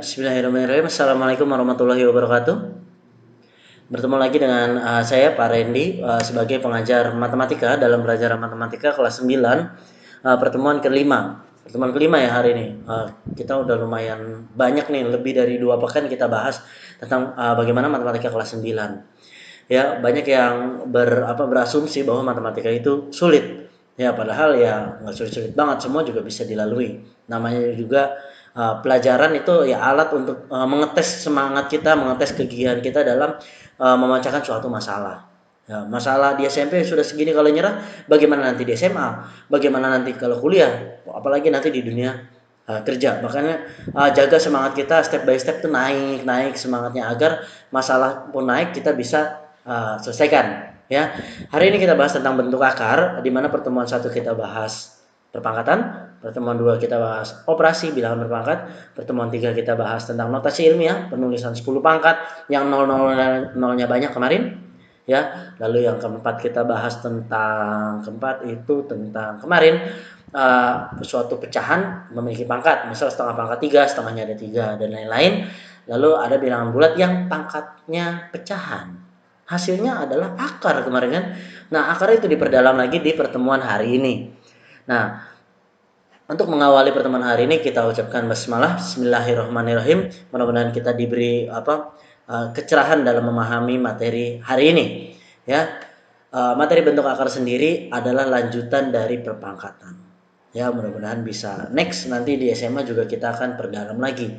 Bismillahirrahmanirrahim. Assalamualaikum warahmatullahi wabarakatuh. Bertemu lagi dengan saya Pak Randy sebagai pengajar matematika dalam pelajaran matematika kelas 9, pertemuan kelima. Pertemuan kelima ya hari ini. Kita udah lumayan banyak nih, lebih dari 2 pekan kita bahas tentang bagaimana matematika kelas 9. Ya, banyak yang berasumsi bahwa matematika itu sulit. Ya, padahal ya nggak sulit-sulit banget, semua juga bisa dilalui. Namanya juga pelajaran itu ya alat untuk mengetes semangat kita, mengetes kegigihan kita dalam memecahkan suatu masalah. Ya, masalah di SMP sudah segini kalau nyerah, bagaimana nanti di SMA? Bagaimana nanti kalau kuliah? Apalagi nanti di dunia kerja. Makanya jaga semangat kita step by step tuh naik semangatnya agar masalah pun naik kita bisa selesaikan. Ya, hari ini kita bahas tentang bentuk akar, di mana pertemuan 1 kita bahas perpangkatan, pertemuan 2 kita bahas operasi bilangan berpangkat, pertemuan 3 kita bahas tentang notasi ilmiah, penulisan 10 pangkat yang nolnya banyak kemarin. Ya, lalu yang keempat kita bahas tentang kemarin suatu pecahan memiliki pangkat, misal setengah pangkat 3, setengahnya ada 3 dan lain-lain. Lalu ada bilangan bulat yang pangkatnya pecahan. Hasilnya adalah akar kemarin kan. Nah, akar itu diperdalam lagi di pertemuan hari ini. Nah, untuk mengawali pertemuan hari ini kita ucapkan basmalah, bismillahirrahmanirrahim. Mudah-mudahan kita diberi kecerahan dalam memahami materi hari ini. Ya, materi bentuk akar sendiri adalah lanjutan dari perpangkatan. Ya, mudah-mudahan bisa next nanti di SMA juga kita akan perdalam lagi.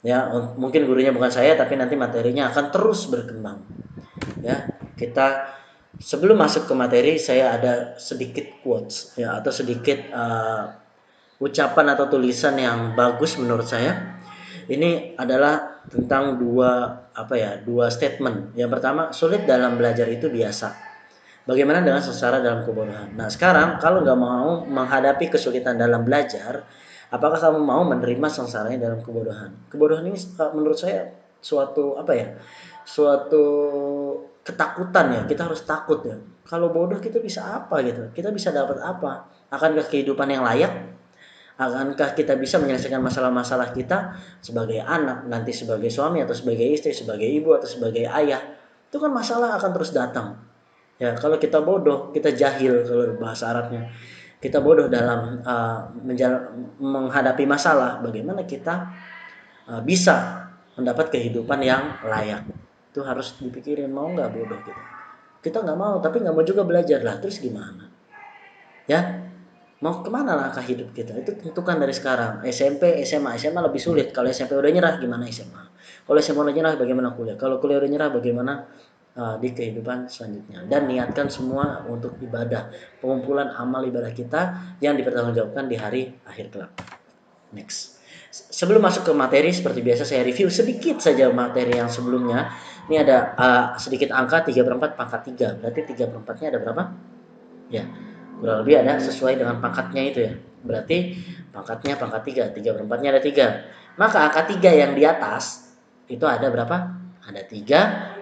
Ya, mungkin gurunya bukan saya tapi nanti materinya akan terus berkembang. Ya, kita sebelum masuk ke materi saya ada sedikit quotes ya atau sedikit ucapan atau tulisan yang bagus menurut saya. Ini adalah tentang dua statement. Yang pertama, sulit dalam belajar itu biasa. Bagaimana dengan sengsara dalam kebodohan? Nah, sekarang kalau nggak mau menghadapi kesulitan dalam belajar, apakah kamu mau menerima sengsaranya dalam kebodohan? Kebodohan ini menurut saya suatu suatu ketakutan ya. Kita harus takut ya. Kalau bodoh kita bisa apa gitu? Kita bisa dapat apa? Akankah kehidupan yang layak? Akankah kita bisa menyelesaikan masalah-masalah kita sebagai anak, nanti sebagai suami atau sebagai istri, sebagai ibu atau sebagai ayah? Itu kan masalah akan terus datang. Ya, kalau kita bodoh, kita jahil kalau bahasa Arabnya. Kita bodoh dalam menghadapi masalah, bagaimana kita bisa mendapat kehidupan yang layak. Itu harus dipikirin, mau nggak bodoh gitu. Kita nggak mau, tapi nggak mau juga belajar lah. Terus gimana? Ya, mau kemana langkah hidup kita? Itu tentukan dari sekarang. SMP, SMA lebih sulit. Kalau SMP udah nyerah, gimana SMA? Kalau SMA udah nyerah, bagaimana kuliah? Kalau kuliah udah nyerah, bagaimana di kehidupan selanjutnya? Dan niatkan semua untuk ibadah, pengumpulan amal ibadah kita yang dipertanggungjawabkan di hari akhir kelak. Next. Sebelum masuk ke materi, seperti biasa saya review sedikit saja materi yang sebelumnya. Ini ada sedikit angka 3/4 pangkat 3. Berarti 3/4-nya ada berapa? Ya, kurang lebih ada sesuai dengan pangkatnya itu ya. Berarti pangkatnya pangkat 3, 3/4-nya ada 3. Maka angka 3 yang di atas itu ada berapa? Ada 3,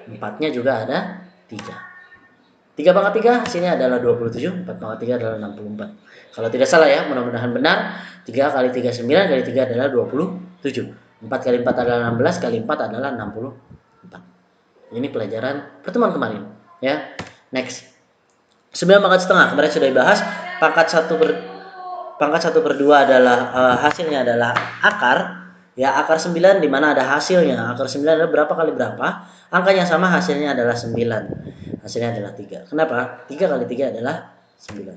4-nya juga ada 3. 3 pangkat 3 hasilnya adalah 27, 4 pangkat 3 adalah 64. Kalau tidak salah ya, mudah-mudahan benar. 3 kali 3 9 kali 3 adalah 27. 4 kali 4 adalah 16, kali 4 adalah 64. Ini pelajaran pertemuan kemarin ya. Next. 9 pangkat setengah kemarin sudah dibahas. Pangkat 1/2 adalah hasilnya adalah akar. Ya, akar 9 di mana ada hasilnya. Akar 9 adalah berapa kali berapa? Angkanya sama, hasilnya adalah 9. Hasilnya adalah 3. Kenapa? 3 kali 3 adalah 9.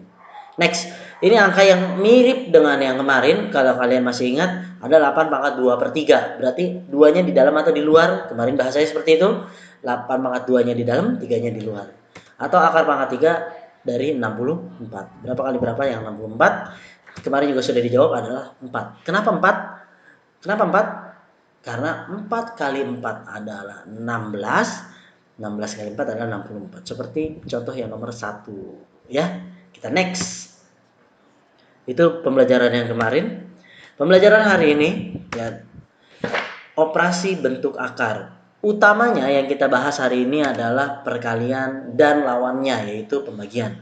Next. Ini angka yang mirip dengan yang kemarin. Kalau kalian masih ingat, ada 8 pangkat 2/3. Berarti 2-nya di dalam atau di luar? Kemarin bahasanya seperti itu. 8 pangkat 2-nya di dalam, 3-nya di luar. Atau akar pangkat 3 dari 64. Berapa kali berapa yang 64? Kemarin juga sudah dijawab adalah 4. Kenapa 4? Kenapa 4? Karena 4 kali 4 adalah 16. 16 kali 4 adalah 64. Seperti contoh yang nomor 1. Ya, kita next. Itu pembelajaran yang kemarin. Pembelajaran hari ini ya, operasi bentuk akar. Utamanya yang kita bahas hari ini adalah perkalian dan lawannya, yaitu pembagian.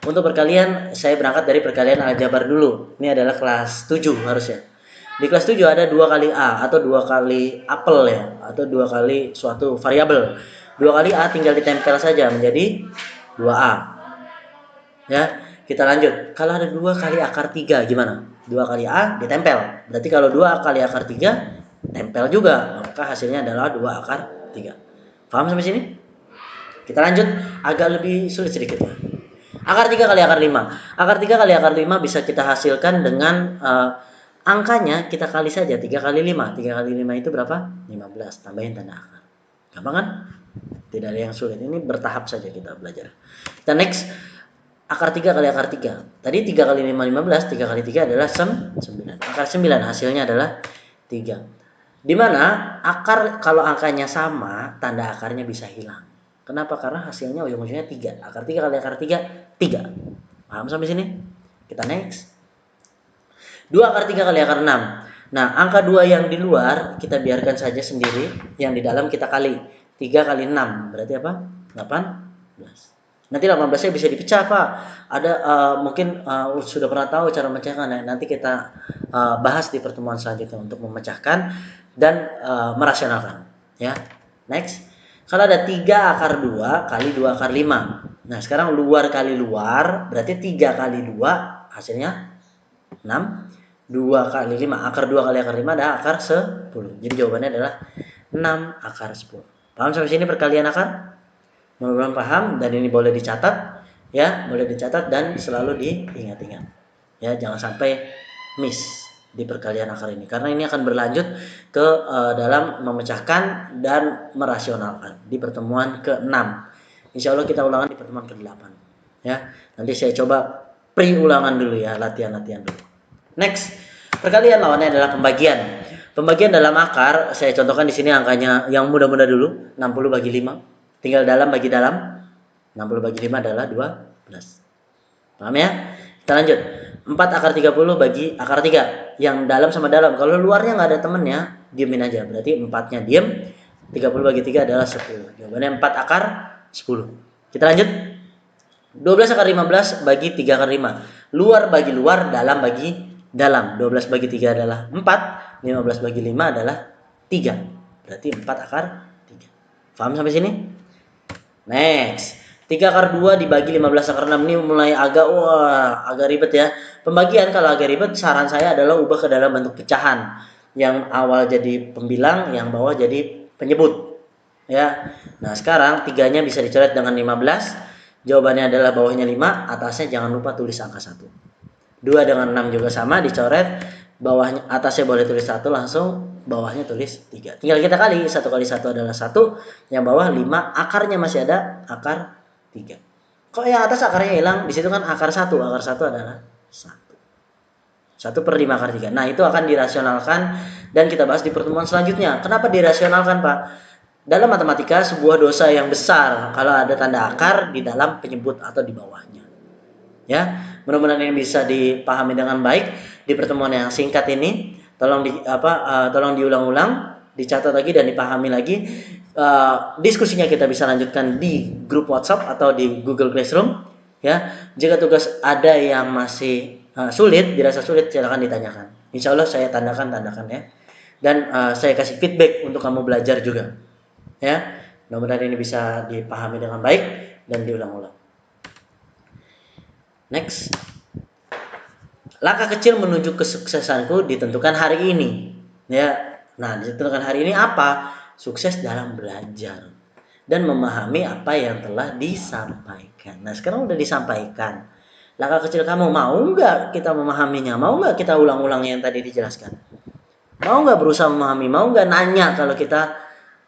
Untuk perkalian, saya berangkat dari perkalian aljabar dulu. Ini adalah kelas 7 harusnya. Di kelas 7 ada 2 kali A atau 2 kali apel ya, atau 2 kali suatu variabel. 2 kali A tinggal ditempel saja menjadi 2A. Ya, kita lanjut. Kalau ada 2 kali akar 3 gimana? 2 kali A ditempel. Berarti kalau 2 kali akar 3 tempel juga, maka hasilnya adalah 2 akar 3. Paham sampai sini? Kita lanjut, agak lebih sulit sedikit ya. Akar 3 kali akar 5. Akar 3 kali akar 5 bisa kita hasilkan dengan angkanya kita kali saja 3 kali 5. 3 kali 5 itu berapa? 15. Tambahin tanda akar. Gampang kan? Tidak ada yang sulit. Ini bertahap saja kita belajar. Kita next. Akar 3 kali akar 3. Tadi 3 kali 5 15. 3 kali 3 adalah 9. Akar 9 hasilnya adalah 3. Dimana akar kalau angkanya sama, tanda akarnya bisa hilang. Kenapa? Karena hasilnya ujung-ujungnya 3. Akar 3 kali akar 3, 3. Paham sampai sini? Kita next. 2 akar 3 kali akar 6. Nah, angka 2 yang di luar kita biarkan saja sendiri, yang di dalam kita kali. 3 kali 6, berarti apa? 18. Nanti 18-nya bisa dipecah, Pak. Ada mungkin sudah pernah tahu cara memecahkan ya. Nanti kita bahas di pertemuan selanjutnya untuk memecahkan dan merasionalkan, ya. Next. Kalau ada 3 akar 2 kali 2 akar 5. Nah, sekarang luar kali luar, berarti 3 kali 2 hasilnya 6. 2 kali 5, akar 2 kali akar 5 ada akar 10. Jadi jawabannya adalah 6 akar 10. Paham sampai sini perkalian akar? Mudah-mudahan paham, dan ini boleh dicatat ya, boleh dicatat dan selalu diingat-ingat. Ya, jangan sampai miss di perkalian akar ini karena ini akan berlanjut ke dalam memecahkan dan merasionalkan di pertemuan ke-6. Insya Allah kita ulangan di pertemuan ke-8 ya. Nanti saya coba pre-ulangan dulu ya, latihan-latihan dulu. Next, perkalian lawannya adalah pembagian. Pembagian dalam akar, saya contohkan di sini angkanya yang mudah-mudah dulu, 60 bagi 5. Tinggal dalam bagi dalam, 60 bagi 5 adalah 12. Paham ya? Kita lanjut. 4 akar 30 bagi akar 3. Yang dalam sama dalam. Kalau luarnya nggak ada temennya, diemin aja. Berarti 4-nya diem. 30 bagi 3 adalah 10. Jawabannya 4 akar 10. Kita lanjut. 12 akar 15 bagi 3 akar 5. Luar bagi luar, dalam bagi dalam. 12 bagi 3 adalah 4. 15 bagi 5 adalah 3. Berarti 4 akar 3. Paham sampai sini? Next. 3 akar 2 dibagi 15 akar 6. Ini mulai agak ribet ya. Pembagian kalau agak ribet, saran saya adalah ubah ke dalam bentuk pecahan. Yang awal jadi pembilang, yang bawah jadi penyebut. Ya. Nah, sekarang 3-nya bisa dicoret dengan 15. Jawabannya adalah bawahnya 5, atasnya jangan lupa tulis angka 1. 2 dengan 6 juga sama, dicoret. Bawahnya, atasnya boleh tulis 1 langsung, bawahnya tulis 3. Tinggal kita kali, 1 kali 1 adalah 1, yang bawah 5, akarnya masih ada, akar 3. Kok yang atas akarnya hilang? Di situ kan akar 1 adalah 1. 1 per 5 akar 3. Nah, itu akan dirasionalkan dan kita bahas di pertemuan selanjutnya. Kenapa dirasionalkan, Pak? Dalam matematika, sebuah dosa yang besar kalau ada tanda akar di dalam penyebut atau di bawahnya. Ya, mudah-mudahan ini bisa dipahami dengan baik di pertemuan yang singkat ini. Tolong diulang-ulang, dicatat lagi dan dipahami lagi. Diskusinya kita bisa lanjutkan di grup WhatsApp atau di Google Classroom. Ya, jika tugas ada yang masih sulit, dirasa sulit, silakan ditanyakan. Insya Allah saya tandakan ya. Dan saya kasih feedback untuk kamu belajar juga. Ya, mudah-mudahan ini bisa dipahami dengan baik dan diulang-ulang. Next. Langkah kecil menuju kesuksesanku ditentukan hari ini. Ya. Nah, ditentukan hari ini apa? Sukses dalam belajar dan memahami apa yang telah disampaikan. Nah, sekarang udah disampaikan. Langkah kecil kamu mau nggak kita memahaminya? Mau nggak kita ulang-ulang yang tadi dijelaskan? Mau nggak berusaha memahami? Mau nggak nanya kalau kita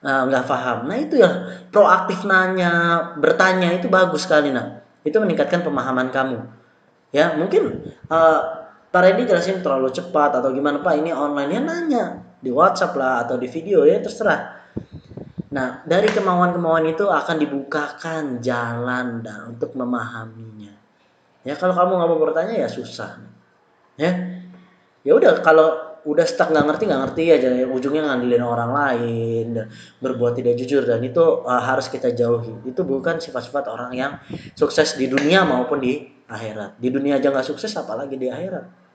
nggak paham? Nah, itu ya, proaktif nanya, bertanya itu bagus sekali. Nah, itu meningkatkan pemahaman kamu. Ya, mungkin Pak Randy jelasin terlalu cepat atau gimana, Pak, ini online, ya nanya di WhatsApp lah atau di video, ya terserah. Nah, dari kemauan-kemauan itu akan dibukakan jalan dan untuk memahaminya. Ya, kalau kamu nggak mau bertanya ya susah. Ya, ya udah, kalau udah stuck nggak ngerti aja, ujungnya ngandelin orang lain, berbuat tidak jujur, dan itu harus kita jauhi. Itu bukan sifat-sifat orang yang sukses di dunia maupun di akhirat. Di dunia aja nggak sukses, apalagi di akhirat.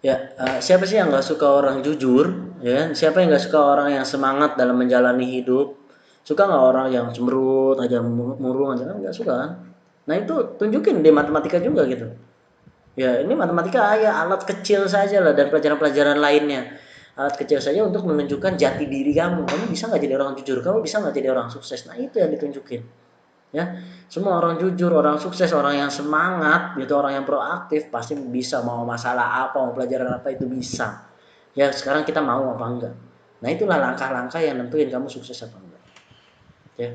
Ya, siapa sih yang nggak suka orang jujur, ya kan? Siapa yang nggak suka orang yang semangat dalam menjalani hidup? Suka nggak orang yang cemberut aja, murung aja kan nggak suka kan? Nah itu tunjukin di matematika juga gitu. Ya ini matematika ya alat kecil saja lah dan pelajaran-pelajaran lainnya. Alat kecil saja untuk menunjukkan jati diri kamu. Kamu bisa nggak jadi orang jujur? Kamu bisa nggak jadi orang sukses? Nah itu yang ditunjukin. Ya, semua orang jujur, orang sukses, orang yang semangat, gitu, orang yang proaktif pasti bisa mau masalah apa, mau pelajaran apa itu bisa. Ya sekarang kita mau apa enggak. Nah itulah langkah-langkah yang nentuin kamu sukses apa enggak. Ya,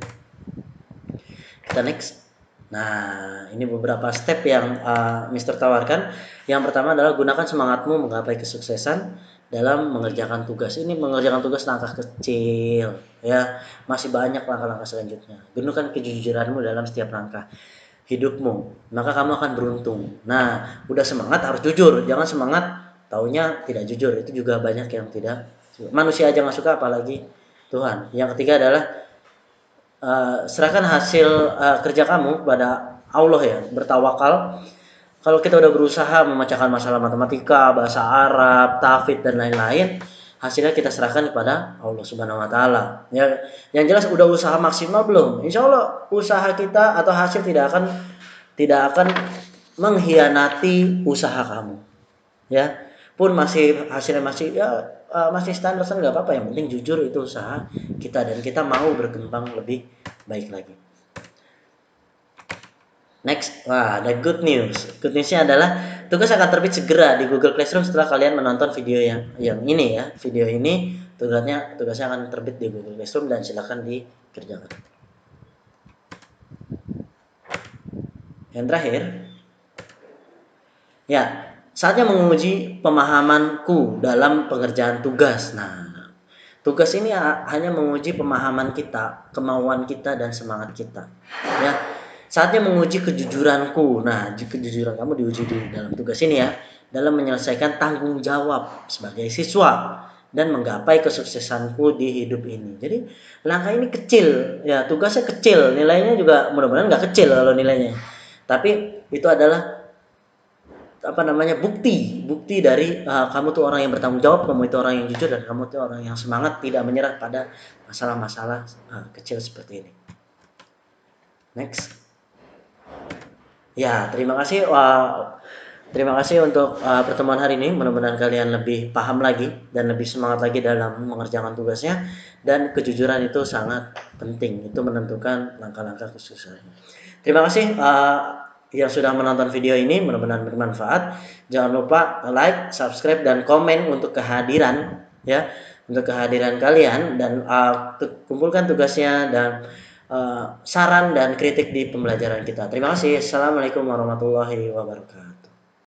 kita next. Nah, ini beberapa step yang Mister tawarkan. Yang pertama adalah gunakan semangatmu menggapai kesuksesan dalam mengerjakan tugas. Ini mengerjakan tugas langkah kecil, ya. Masih banyak langkah-langkah selanjutnya. Gunakan kejujuranmu dalam setiap langkah hidupmu, maka kamu akan beruntung. Nah, udah semangat harus jujur, jangan semangat taunya tidak jujur. Itu juga banyak yang tidak. Manusia aja nggak suka, apalagi Tuhan. Yang ketiga adalah serahkan hasil kerja kamu kepada Allah ya, bertawakal. Kalau kita udah berusaha memecahkan masalah matematika, bahasa Arab, tajwid dan lain-lain, hasilnya kita serahkan kepada Allah Subhanahu wa taala. Ya, yang jelas udah usaha maksimal belum? Insya Allah usaha kita atau hasil tidak akan mengkhianati usaha kamu. Ya, pun masih hasilnya masih ya masih standar nggak apa-apa, yang penting jujur itu usaha kita dan kita mau berkembang lebih baik lagi. Next, wah ada good news. Good newsnya adalah tugas akan terbit segera di Google Classroom setelah kalian menonton video yang ini ya. Video ini tugasnya akan terbit di Google Classroom dan silakan dikerjakan. Yang terakhir, ya saatnya menguji pemahamanku dalam pengerjaan tugas. Nah, tugas ini hanya menguji pemahaman kita, kemauan kita dan semangat kita. Ya, saatnya menguji kejujuranku. Nah, kejujuran kamu diuji di dalam tugas ini ya, dalam menyelesaikan tanggung jawab sebagai siswa dan menggapai kesuksesanku di hidup ini. Jadi langkah ini kecil, ya tugasnya kecil, nilainya juga mudah-mudahan nggak kecil kalau nilainya. Tapi itu adalah apa namanya bukti dari kamu tuh orang yang bertanggung jawab, kamu itu orang yang jujur dan kamu tuh orang yang semangat tidak menyerah pada masalah-masalah kecil seperti ini. Next. Ya, terima kasih untuk pertemuan hari ini. Mudah-mudahan kalian lebih paham lagi dan lebih semangat lagi dalam mengerjakan tugasnya. Dan kejujuran itu sangat penting. Itu menentukan langkah-langkah kesuksesan. Terima kasih yang sudah menonton video ini. Mudah-mudahan bermanfaat. Jangan lupa like, subscribe, dan komen untuk kehadiran ya, untuk kehadiran kalian dan kumpulkan tugasnya dan saran dan kritik di pembelajaran kita. Terima kasih. Assalamualaikum warahmatullahi wabarakatuh.